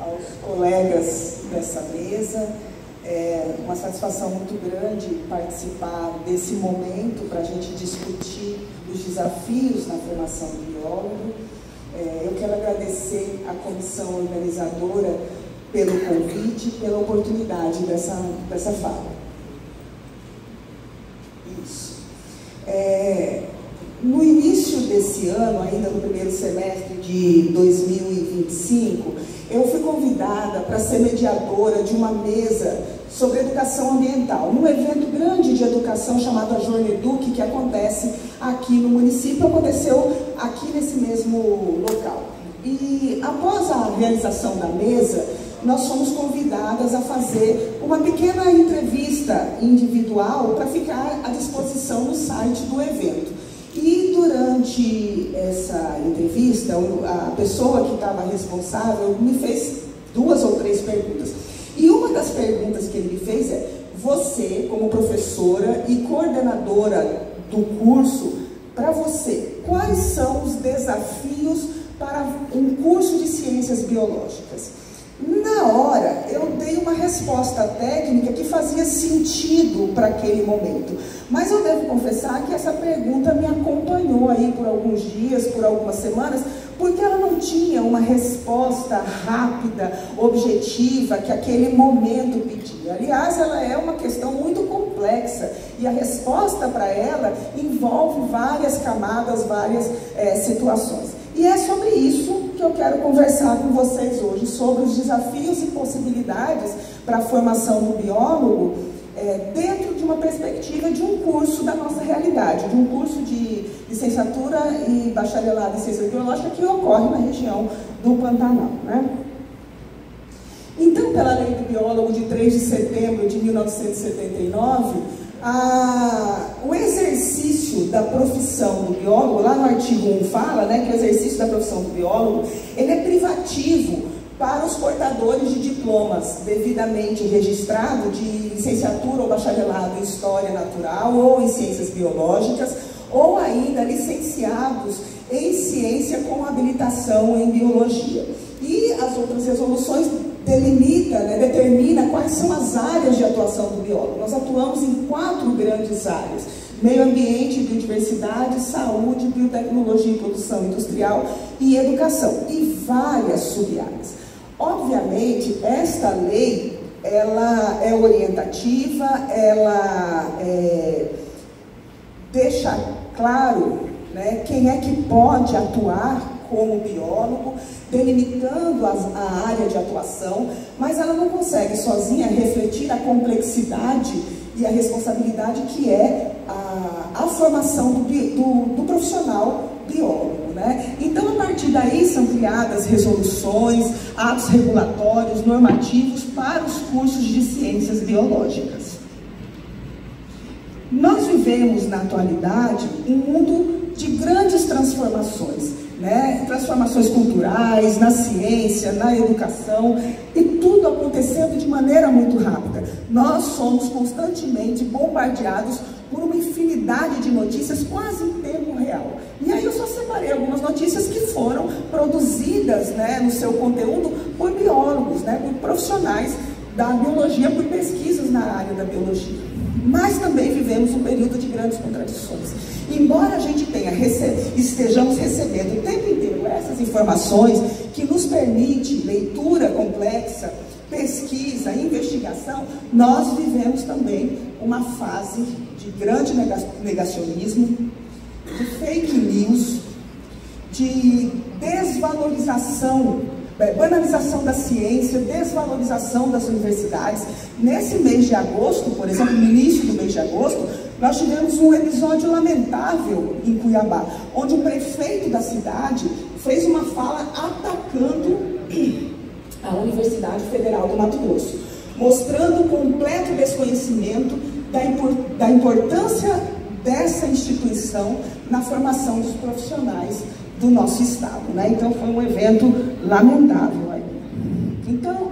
aos colegas dessa mesa. É uma satisfação muito grande participar desse momento para a gente discutir os desafios na formação do biólogo. Eu quero agradecer à comissão organizadora pelo convite e pela oportunidade dessa fala. Isso. No início desse ano, ainda no primeiro semestre de 2025, eu fui convidada para ser mediadora de uma mesa sobre educação ambiental, num evento grande de educação chamado AJorneDuc, que acontece aqui no município, aconteceu aqui nesse mesmo local. E após a realização da mesa, nós fomos convidadas a fazer uma pequena entrevista individual para ficar à disposição no site do evento. E durante essa entrevista, a pessoa que estava responsável me fez 2 ou 3 perguntas. E uma das perguntas que ele me fez é: você, como professora e coordenadora do curso, para você, quais são os desafios para um curso de ciências biológicas? Na hora, eu dei uma resposta técnica que fazia sentido para aquele momento. Mas eu devo confessar que essa pergunta me acompanhou aí por alguns dias, por algumas semanas, porque ela não tinha uma resposta rápida, objetiva, que aquele momento pedia. Aliás, ela é uma questão muito complexa e a resposta para ela envolve várias camadas, várias situações. E é sobre isso que eu quero conversar com vocês hoje, sobre os desafios e possibilidades para a formação do biólogo dentro de uma perspectiva de um curso da nossa realidade, de um curso de licenciatura e bacharelado em ciências biológicas que ocorre na região do Pantanal, né? Então, pela Lei do Biólogo de 3 de setembro de 1979, o exercício da profissão do biólogo, lá no artigo 1 fala, né, que o exercício da profissão do biólogo, ele é privativo para os portadores de diplomas devidamente registrados de licenciatura ou bacharelado em História Natural ou em Ciências Biológicas, ou ainda licenciados em Ciência com habilitação em Biologia. E as outras resoluções determina quais são as áreas de atuação do biólogo. Nós atuamos em 4 grandes áreas: meio ambiente, biodiversidade, saúde, biotecnologia e produção industrial e educação, e várias sub-áreas. Obviamente, esta lei, ela é orientativa, ela deixa claro, né, quem é que pode atuar como biólogo, delimitando a área de atuação, mas ela não consegue sozinha refletir a complexidade e a responsabilidade que é a formação do profissional biólogo, né? Então, a partir daí, são criadas resoluções, atos regulatórios, normativos para os cursos de ciências biológicas. Nós vivemos, na atualidade, um mundo de grandes transformações, né? Transformações culturais, na ciência, na educação, e tudo acontecendo de maneira muito rápida. Nós somos constantemente bombardeados por uma infinidade de notícias quase em tempo real. E aí eu só separei algumas notícias que foram produzidas, né, no seu conteúdo por biólogos, né, por profissionais da biologia, por pesquisas na área da biologia. Mas também vivemos um período de grandes contradições. Embora a gente estejamos recebendo o tempo inteiro essas informações que nos permite leitura complexa, pesquisa, investigação, nós vivemos também uma fase de grande negacionismo, de fake news, de desvalorização, banalização da ciência, desvalorização das universidades. Nesse mês de agosto, por exemplo, no início do mês de agosto, nós tivemos um episódio lamentável em Cuiabá, onde o prefeito da cidade fez uma fala atacando a Universidade Federal do Mato Grosso, mostrando o completo desconhecimento da importância dessa instituição na formação dos profissionais do nosso estado, né? Então, foi um evento lamentável aí. Então,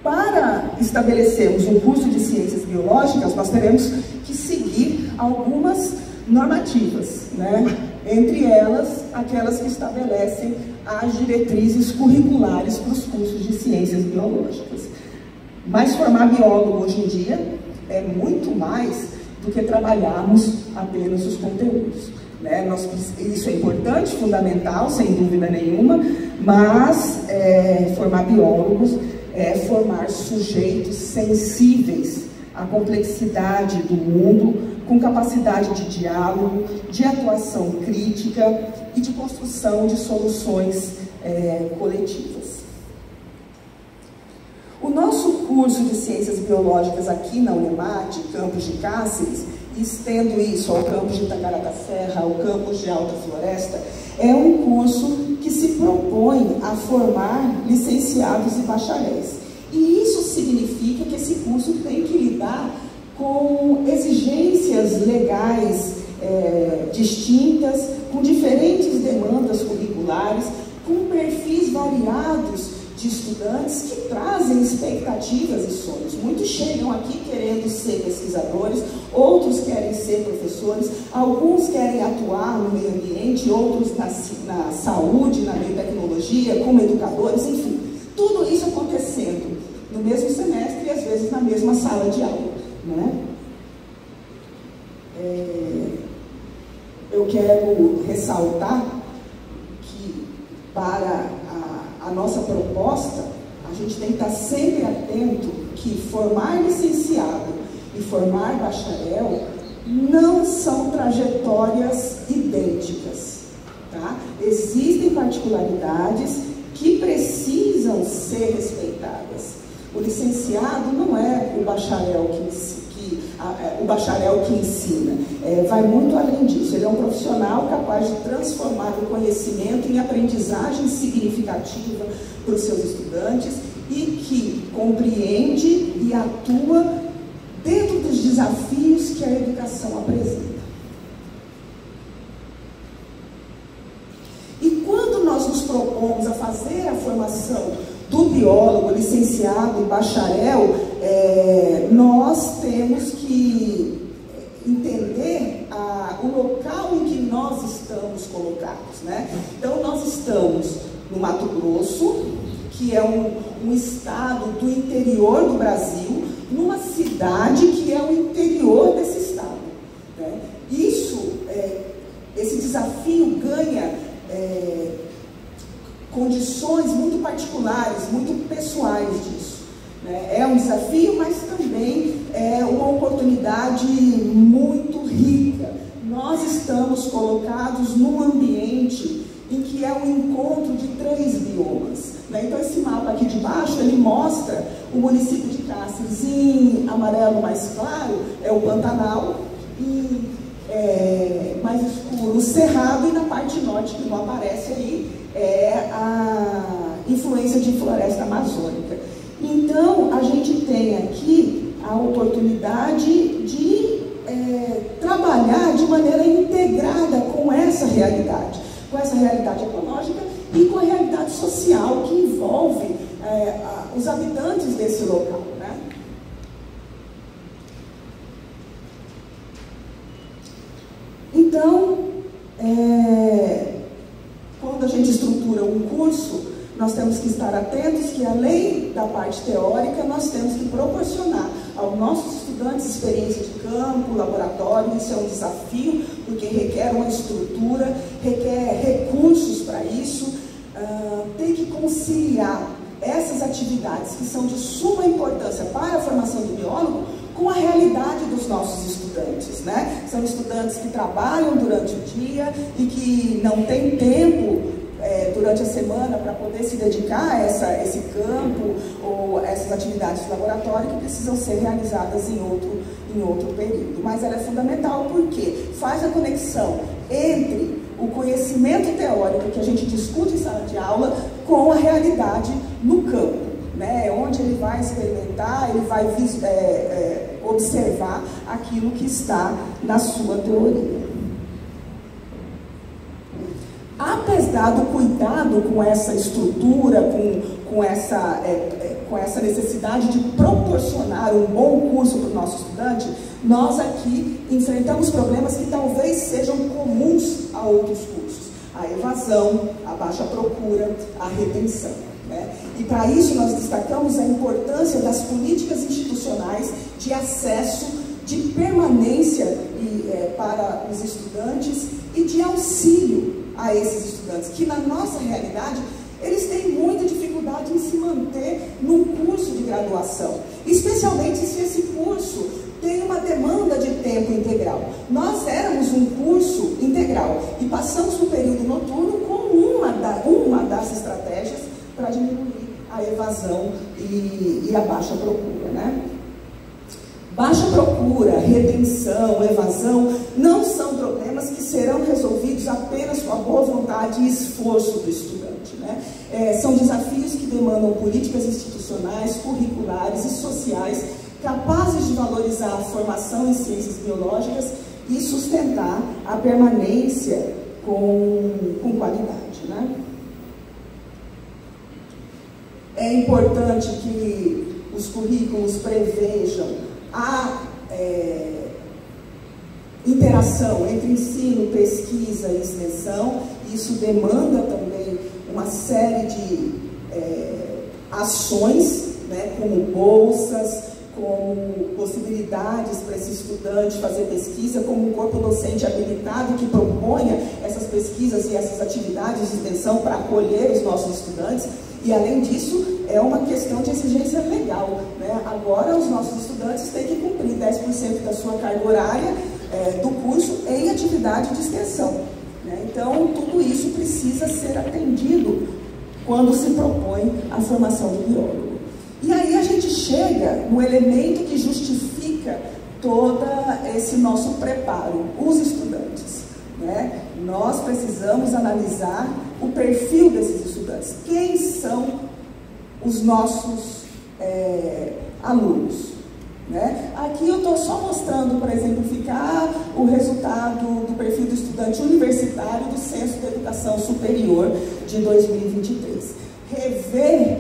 para estabelecermos um curso de ciências biológicas, nós teremos que seguir algumas normativas, né? Entre elas, aquelas que estabelecem as diretrizes curriculares para os cursos de ciências biológicas. Mas formar biólogo hoje em dia é muito mais do que trabalharmos apenas os conteúdos, né? Isso é importante, fundamental, sem dúvida nenhuma, mas formar biólogos é formar sujeitos sensíveis à complexidade do mundo, com capacidade de diálogo, de atuação crítica e de construção de soluções coletivas. O nosso curso de Ciências Biológicas aqui na Unemate, campus de Cáceres, e estendo isso ao campus de Itacará da Serra, ao campus de Alta Floresta, é um curso que se propõe a formar licenciados e bacharéis. E isso significa que esse curso tem que lidar com exigências legais distintas, com diferentes demandas curriculares, com perfis variados de estudantes que trazem expectativas e sonhos. Muitos chegam aqui querendo ser pesquisadores, outros querem ser professores, alguns querem atuar no meio ambiente, outros na saúde, na biotecnologia, como educadores, enfim. Tudo isso acontecendo no mesmo semestre e às vezes na mesma sala de aula, né? Eu quero ressaltar que para a nossa proposta, a gente tem que estar sempre atento que formar licenciado e formar bacharel não são trajetórias idênticas, tá? Existem particularidades que precisam ser respeitadas. O licenciado não é o bacharel que ensina, vai muito além disso. Ele é um profissional capaz de transformar o conhecimento em aprendizagem significativa para os seus estudantes e que compreende e atua dentro dos desafios que a educação apresenta. E quando nós nos propomos a fazer a formação do biólogo, licenciado e bacharel, nós temos que entender o local em que nós estamos colocados, né? Então, nós estamos no Mato Grosso, que é um estado do interior do Brasil, numa cidade que é o interior desse estado, né? Esse desafio ganha condições muito particulares, muito pessoais disso, né? É um desafio, mas também é uma oportunidade muito rica. Nós estamos colocados num ambiente em que é o encontro de 3 biomas, né? Então esse mapa aqui de baixo, ele mostra o município de Cáceres. Em amarelo mais claro é o Pantanal, e mais escuro o Cerrado, e na parte norte, que não aparece aí, é a influência de floresta amazônica. Então, a gente tem aqui a oportunidade de trabalhar de maneira integrada com essa realidade ecológica e com a realidade social que envolve os habitantes desse local, né? Então, quando a gente estrutura um curso, nós temos que estar atentos que, além da parte teórica, nós temos que proporcionar aos nossos estudantes experiência de campo, laboratório. Isso é um desafio, porque requer uma estrutura, requer recursos para isso. Tem que conciliar essas atividades que são de suma importância para a formação do biólogo com a realidade dos nossos estudantes, né? São estudantes que trabalham durante o dia e que não têm tempo durante a semana para poder se dedicar a esse campo ou essas atividades de laboratório que precisam ser realizadas em outro período. Mas ela é fundamental porque faz a conexão entre o conhecimento teórico que a gente discute em sala de aula com a realidade no campo, né? Onde ele vai experimentar, ele vai observar aquilo que está na sua teoria. Apesar do cuidado com essa estrutura, com essa necessidade de proporcionar um bom curso para o nosso estudante, nós aqui enfrentamos problemas que talvez sejam comuns a outros cursos. A evasão, a baixa procura, a retenção, né? E para isso nós destacamos a importância das políticas institucionais de acesso, de permanência para os estudantes e de auxílio a esses estudantes, que na nossa realidade, eles têm muita dificuldade em se manter num curso de graduação, especialmente se esse curso tem uma demanda de tempo integral. Nós éramos um curso integral e passamos no período noturno como uma das estratégias para diminuir a evasão e a baixa procura, né? Baixa procura, retenção, evasão, não são problemas que serão resolvidos apenas com a boa vontade e esforço do estudante, né? São desafios que demandam políticas institucionais, curriculares e sociais capazes de valorizar a formação em ciências biológicas e sustentar a permanência com qualidade, né? É importante que os currículos prevejam a interação entre ensino, pesquisa e extensão. Isso demanda também uma série de ações, né, como bolsas, como possibilidades para esse estudante fazer pesquisa, como um corpo docente habilitado que proponha essas pesquisas e essas atividades de extensão para acolher os nossos estudantes. E, além disso, é uma questão de exigência legal, né? Agora, os nossos estudantes têm que cumprir 10% da sua carga horária do curso em atividade de extensão, né? Então, tudo isso precisa ser atendido quando se propõe a formação do biólogo. E aí a gente chega no elemento que justifica todo esse nosso preparo, os estudantes, né? Nós precisamos analisar o perfil desses estudantes. Quem são os nossos alunos, né? Aqui eu estou só mostrando, para exemplificar, o resultado do perfil do estudante universitário do Censo de Educação Superior de 2023. Rever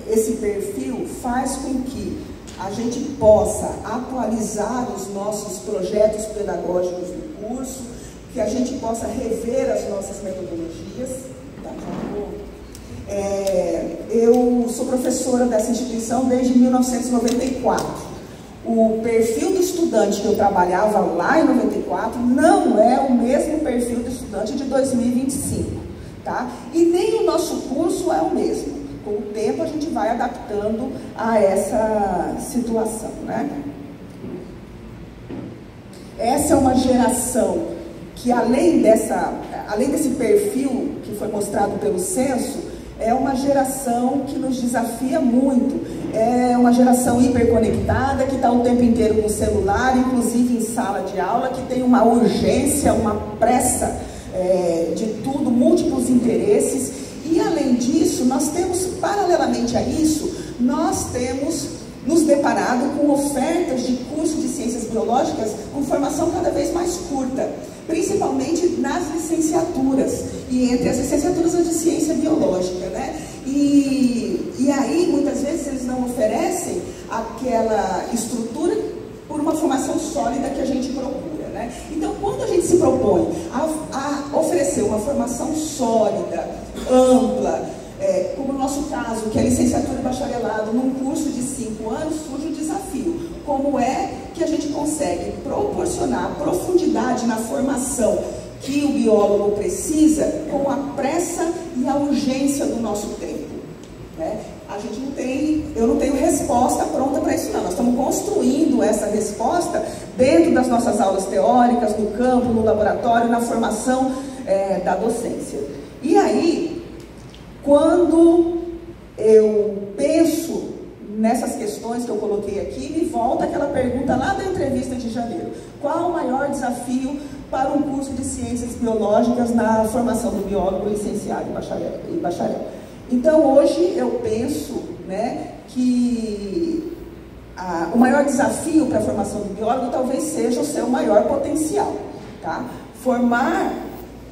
esse perfil faz com que a gente possa atualizar os nossos projetos pedagógicos do curso, que a gente possa rever as nossas metodologias. Eu sou professora dessa instituição desde 1994. O perfil do estudante que eu trabalhava lá em 94 não é o mesmo perfil do estudante de 2025, tá? E nem o nosso curso é o mesmo. Com o tempo a gente vai adaptando a essa situação, né? Essa é uma geração que, além desse perfil que foi mostrado pelo censo, é uma geração que nos desafia muito. É uma geração hiperconectada, que está o tempo inteiro com o celular, inclusive em sala de aula, que tem uma urgência, uma pressa de tudo, múltiplos interesses. E, além disso, nós temos, paralelamente a isso, nós temos nos deparado com ofertas de curso de ciências biológicas com formação cada vez mais curta, principalmente nas licenciaturas, e entre as licenciaturas de ciência biológica, né? E aí, muitas vezes, eles não oferecem aquela estrutura por uma formação sólida que a gente procura, né? Então, quando a gente se propõe a oferecer uma formação sólida, ampla, como no nosso caso, que é a licenciatura e bacharelado, num curso de 5 anos, surge o desafio. Como é que a gente consegue proporcionar profundidade na formação que o biólogo precisa com a pressa e a urgência do nosso tempo, né? Eu não tenho resposta pronta para isso não. Nós estamos construindo essa resposta dentro das nossas aulas teóricas, no campo, no laboratório, na formação da docência. E aí, quando eu penso nessas questões que eu coloquei aqui, me volta aquela pergunta lá da entrevista de janeiro. Qual o maior desafio para um curso de ciências biológicas na formação do biólogo, licenciado e bacharel? Então, hoje eu penso, né, que o maior desafio para a formação do biólogo talvez seja o seu maior potencial, tá? Formar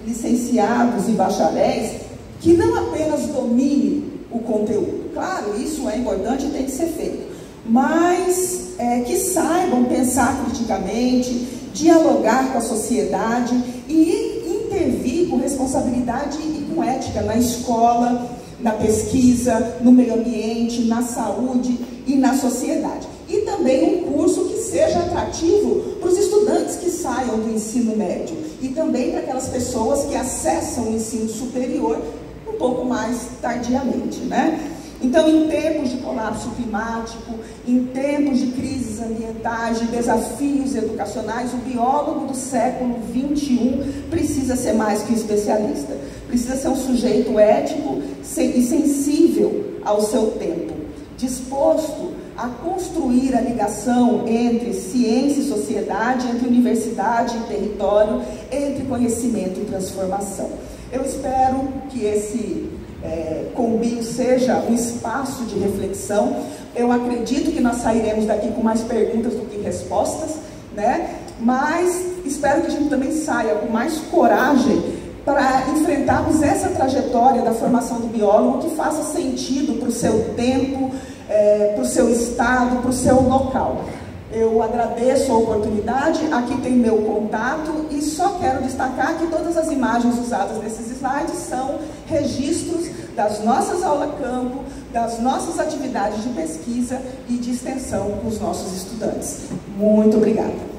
licenciados e bacharéis que não apenas dominem o conteúdo. Claro, isso é importante e tem que ser feito, mas que saibam pensar criticamente, dialogar com a sociedade e intervir com responsabilidade e com ética na escola, na pesquisa, no meio ambiente, na saúde e na sociedade. E também um curso que seja atrativo para os estudantes que saiam do ensino médio e também para aquelas pessoas que acessam o ensino superior um pouco mais tardiamente, né? Então, em tempos de colapso climático, em tempos de crises ambientais, de desafios educacionais, o biólogo do século XXI precisa ser mais que um especialista. Precisa ser um sujeito ético e sensível ao seu tempo, disposto a construir a ligação entre ciência e sociedade, entre universidade e território, entre conhecimento e transformação. Eu espero que esse Combio seja um espaço de reflexão. Eu acredito que nós sairemos daqui com mais perguntas do que respostas, né? Mas espero que a gente também saia com mais coragem para enfrentarmos essa trajetória da formação do biólogo que faça sentido para o seu tempo, para o seu estado, para o seu local. Eu agradeço a oportunidade, aqui tem meu contato e só quero destacar que todas as imagens usadas nesses slides são registros das nossas aulas campo, das nossas atividades de pesquisa e de extensão com os nossos estudantes. Muito obrigada.